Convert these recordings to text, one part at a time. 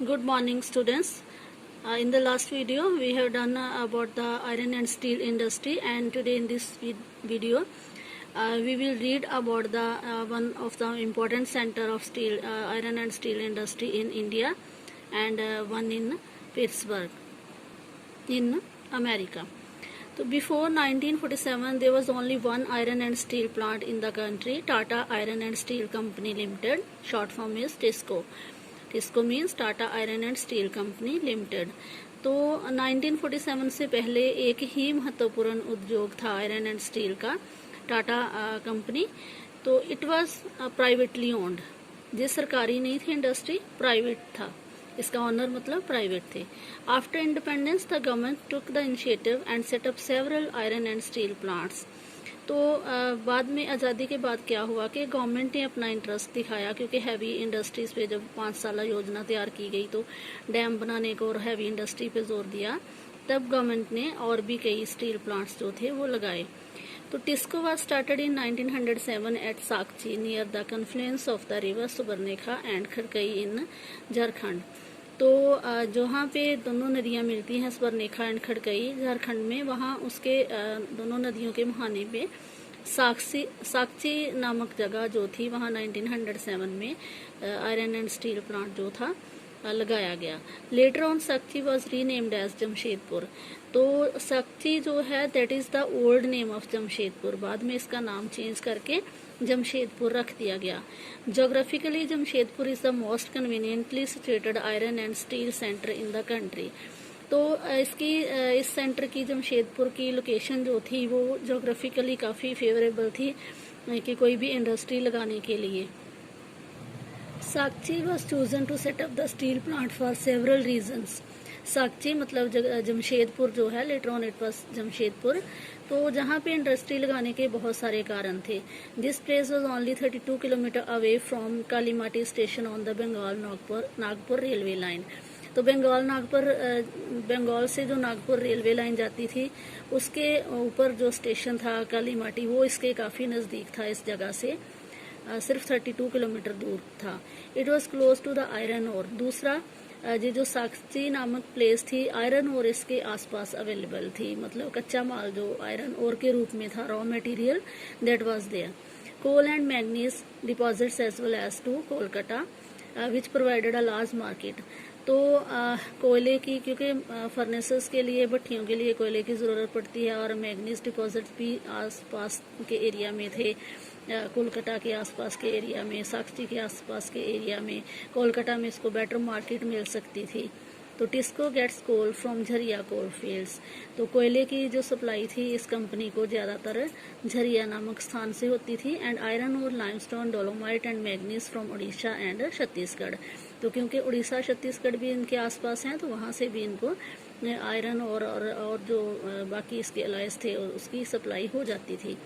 Good morning, students. In the last video, we have done about the iron and steel industry, and today in this video, we will read about the one of the important center of steel, iron and steel industry in India, and one in Pittsburgh, in America. So before 1947, there was only one iron and steel plant in the country, Tata Iron and Steel Company Limited. Short form is TISCO. TISCO means Tata iron and steel company limited. तो 1947 से पहले एक ही महत्वपूर्ण उद्योग था iron and steel का, Tata company. तो it was privately owned, ये सरकारी नहीं थी इंडस्ट्री, प्राइवेट था, इसका ऑनर मतलब प्राइवेट थे। After independence the government took the initiative and set up several iron and steel plants. तो बाद में आज़ादी के बाद क्या हुआ कि गवर्नमेंट ने अपना इंटरेस्ट दिखाया, क्योंकि हैवी इंडस्ट्रीज पे जब 5 साल योजना तैयार की गई तो डैम बनाने को और हैवी इंडस्ट्री पे जोर दिया, तब गवर्नमेंट ने और भी कई स्टील प्लांट्स जो थे वो लगाए। तो TISCO was started in 1907 at Sakchi near the confluence of the river Subarnarekha and Kharkai in Jharkhand. तो जहाँ पे दोनों नदियाँ मिलती हैं, सुबर्णरेखा एंड खड़कई झारखंड में, वहाँ उसके दोनों नदियों के मुहाने पे साकची नामक जगह जो थी, वहाँ 1907 में आयरन एंड स्टील प्लांट जो था लगाया गया। Later on Sakchi was renamed as Jamshedpur. तो साकची जो है that is the old name of Jamshedpur, बाद में इसका नाम चेंज करके जमशेदपुर रख दिया गया। Geographically Jamshedpur is the most conveniently situated iron and steel centre in the country. तो इस सेंटर की, जमशेदपुर की लोकेशन जो थी वो जोग्राफिकली काफ़ी फेवरेबल थी कि कोई भी इंडस्ट्री लगाने के लिए। Sakchi was chosen to set up the steel plant for several reasons. Sakchi मतलब जमशेदपुर जो है, later on it was Jamshedpur. तो जहाँ पे इंडस्ट्री लगाने के बहुत सारे कारण थे। This place was only 32 kilometre away from Kalimati station on the Bengal Nagpur railway line. तो बंगाल से जो नागपुर रेलवे लाइन जाती थी, उसके ऊपर जो स्टेशन था कालीमाटी, वो इसके काफ़ी नज़दीक था, इस जगह से सिर्फ 32 किलोमीटर दूर था। It was close to the iron ore. दूसरा, ये जो साकची नामक प्लेस थी, आयरन ओर इसके आसपास अवेलेबल थी, मतलब कच्चा माल जो आयरन ओर के रूप में था, raw material that was there. Coal and manganese deposits as well as to Kolkata which provided a large market. तो कोयले की, क्योंकि फर्नेसेस के लिए, भट्टियों के लिए कोयले की ज़रूरत पड़ती है, और मैग्नीज डिपॉजिट्स भी आसपास के एरिया में थे, कोलकाता के आसपास के एरिया में, साकची के आसपास के एरिया में। कोलकाता में इसको बेटर मार्केट मिल सकती थी। तो TISCO gets coal from Jharia coal fields. तो कोयले की जो सप्लाई थी इस कंपनी को ज़्यादातर झरिया नामक स्थान से होती थी, एंड आयरन और limestone, dolomite and manganese from Orissa and Chhattisgarh. तो क्योंकि उड़ीसा छत्तीसगढ़ भी इनके आसपास हैं, तो वहाँ से भी इनको आयरन और जो बाकी इसके अलाइज थे उसकी सप्लाई हो जाती थी।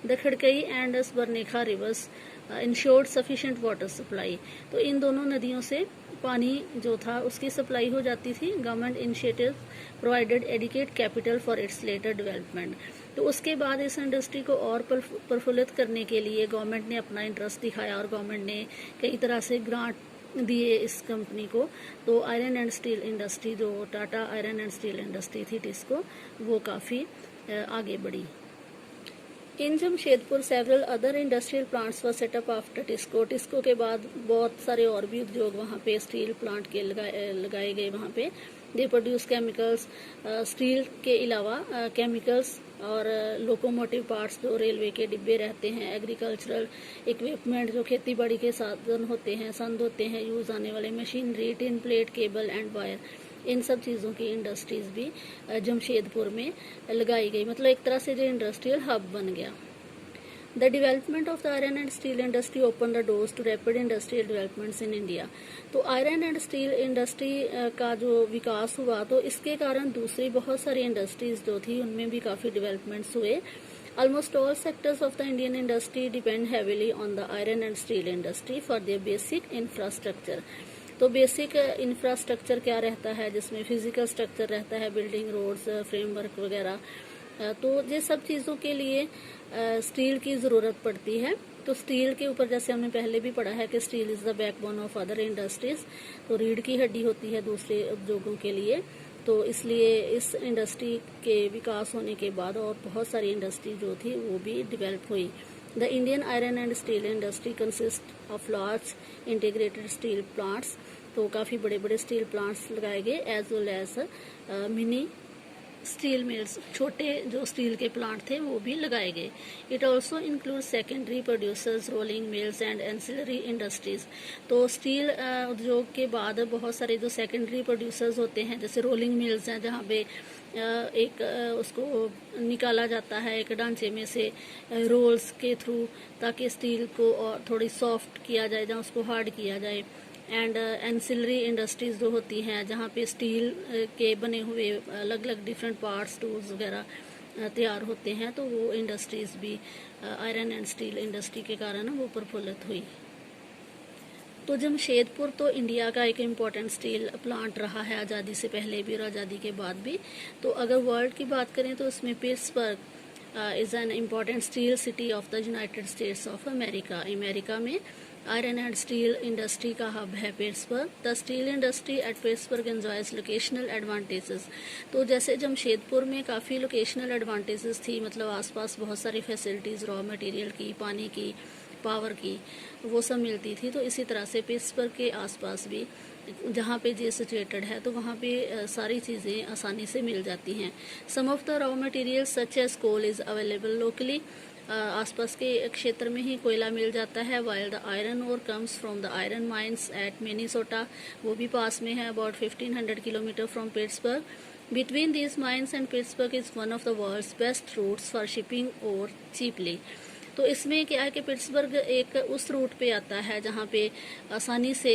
The Kharkai and Subarnarekha rivers ensured sufficient water supply. तो इन दोनों नदियों से पानी जो था उसकी सप्लाई हो जाती थी। Government initiative provided adequate capital for its later development. तो उसके बाद इस इंडस्ट्री को और प्रफुल्लित करने के लिए गवर्नमेंट ने अपना इंटरेस्ट दिखाया, और गवर्नमेंट ने कई तरह से ग्रांट दिए इस कंपनी को। तो आयरन एंड स्टील इंडस्ट्री, जो Tata iron and steel industry थी टिस्को, वो काफ़ी आगे बढ़ी। In Jamshedpur several other industrial plants were set up after TISCO. TISCO के बाद बहुत सारे और भी उद्योग वहाँ पे स्टील प्लांट के लगाए गए वहाँ पे। दे प्रोड्यूस केमिकल्स, स्टील के अलावा केमिकल्स और लोकोमोटिव पार्ट्स, जो रेलवे के डिब्बे रहते हैं, एग्रीकल्चरल इक्विपमेंट जो खेती बाड़ी के साधन होते हैं, संद होते हैं, यूज आने वाले machinery, tin plate, cable and wire, इन सब चीज़ों की इंडस्ट्रीज भी जमशेदपुर में लगाई गई। मतलब एक तरह से जो इंडस्ट्रियल हब बन गया। The development of the iron and steel industry open the doors to rapid industrial developments in India. तो आयरन एंड स्टील इंडस्ट्री का जो विकास हुआ, तो इसके कारण दूसरी बहुत सारी इंडस्ट्रीज जो थी उनमें भी काफ़ी डेवलपमेंट्स हुए। Almost all sectors of the Indian industry depend heavily on the iron and steel industry for their basic infrastructure. तो बेसिक इंफ्रास्ट्रक्चर क्या रहता है, जिसमें फिजिकल स्ट्रक्चर रहता है, बिल्डिंग, रोड्स, फ्रेमवर्क वगैरह। तो ये सब चीज़ों के लिए स्टील की ज़रूरत पड़ती है। तो स्टील के ऊपर जैसे हमने पहले भी पढ़ा है कि steel is the backbone of other industries, तो रीढ़ की हड्डी होती है दूसरे उद्योगों के लिए। तो इसलिए इस इंडस्ट्री के विकास होने के बाद और बहुत सारी इंडस्ट्री जो थी वो भी डेवलप हुई। The Indian iron and steel industry consist of large integrated steel plants, तो काफ़ी बड़े बड़े स्टील प्लांट्स लगाए गए, as well as mini steel mills, छोटे जो स्टील के प्लांट थे वो भी लगाए गए। It also include secondary producers, rolling mills and ancillary industries. तो स्टील उद्योग के बाद बहुत सारे जो सेकेंडरी प्रोड्यूसर्स होते हैं, जैसे रोलिंग मिल्स हैं जहाँ पे एक उसको निकाला जाता है एक ढांचे में से रोल्स के थ्रू, ताकि स्टील को और थोड़ी सॉफ्ट किया जाए, जहाँ उसको हार्ड किया जाए। एंड एंसिलरी इंडस्ट्रीज जो होती हैं जहाँ पे स्टील के बने हुए अलग अलग डिफरेंट पार्ट्स, टूल्स वगैरह तैयार होते हैं, तो वो इंडस्ट्रीज भी आयरन एंड स्टील इंडस्ट्री के कारण वो प्रफुल्लित हुई। तो जमशेदपुर तो इंडिया का एक इम्पॉर्टेंट स्टील प्लांट रहा है, आज़ादी से पहले भी और आज़ादी के बाद भी। तो अगर वर्ल्ड की बात करें तो उसमें Pittsburgh is an important steel city of the United states of America. America में आयरन एंड स्टील इंडस्ट्री का हब है Pittsburgh. The steel industry at Pittsburgh enjoys locational advantages. तो जैसे जमशेदपुर में काफ़ी लोकेशनल एडवांटेजेस थी, मतलब आसपास बहुत सारी फैसिलिटीज़, रॉ मटेरियल की, पानी की, पावर की, वो सब मिलती थी। तो इसी तरह से पिट्सबर्ग के आसपास भी जहाँ पे ये सिचुएटेड है, तो वहाँ पे सारी चीज़ें आसानी से मिल जाती हैं। Some of the raw material such as coal is available locally. आसपास के क्षेत्र में ही कोयला मिल जाता है। While the iron ore comes from the iron mines at Minnesota, वो भी पास में है, about 1500 kilometre from Pittsburgh. Between these mines and Pittsburgh is one of the world's best routes for shipping और चीपली। तो इसमें क्या है कि पिट्सबर्ग एक उस रूट पे आता है जहाँ पे आसानी से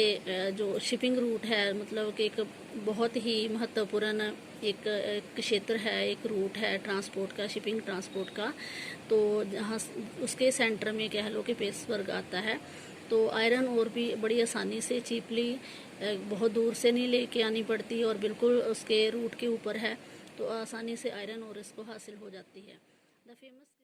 जो शिपिंग रूट है, मतलब कि एक बहुत ही महत्वपूर्ण एक क्षेत्र है, एक रूट है ट्रांसपोर्ट का, शिपिंग ट्रांसपोर्ट का। तो जहाँ उसके सेंटर में कह लो कि पिट्सबर्ग आता है। तो आयरन और भी बड़ी आसानी से चीपली, बहुत दूर से नहीं लेके आनी पड़ती और बिल्कुल उसके रूट के ऊपर है, तो आसानी से आयरन और इसको हासिल हो जाती है। The famous